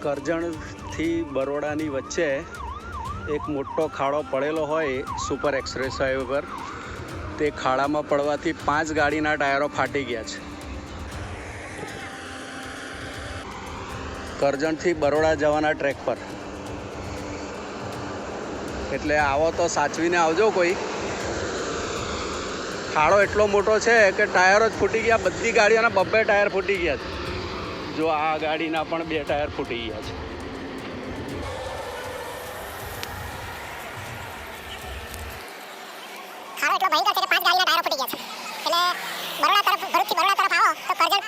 કરજણથી બરોડાની વચ્ચે એક મોટો ખાડો પડેલો હોય સુપર એક્સપ્રેસ હાઈવે પર. તે ખાડામાં પડવાથી 5 ગાડીના ટાયરો ફાટી ગયા છે. કરજણથી બરોડા જવાના ટ્રેક પર. એટલે આવો તો સાચવીને આવજો કોઈ. ખાડો એટલો મોટો છે કે ટાયરો જ ફૂટી ગયા. બધી ગાડીઓના 2 ટાયર ફૂટી ગયા છે. જો આ ગાડીના પણ 2 ટાયર ફૂટી ગયા છે. ખાડો એટલો ભયંકર છે કે 5 ગાડીના ટાયરો ફૂટી ગયા છે. એટલે બરોડા તરફ, ભરૂચથી બરોડા તરફ આવો તો કરજણ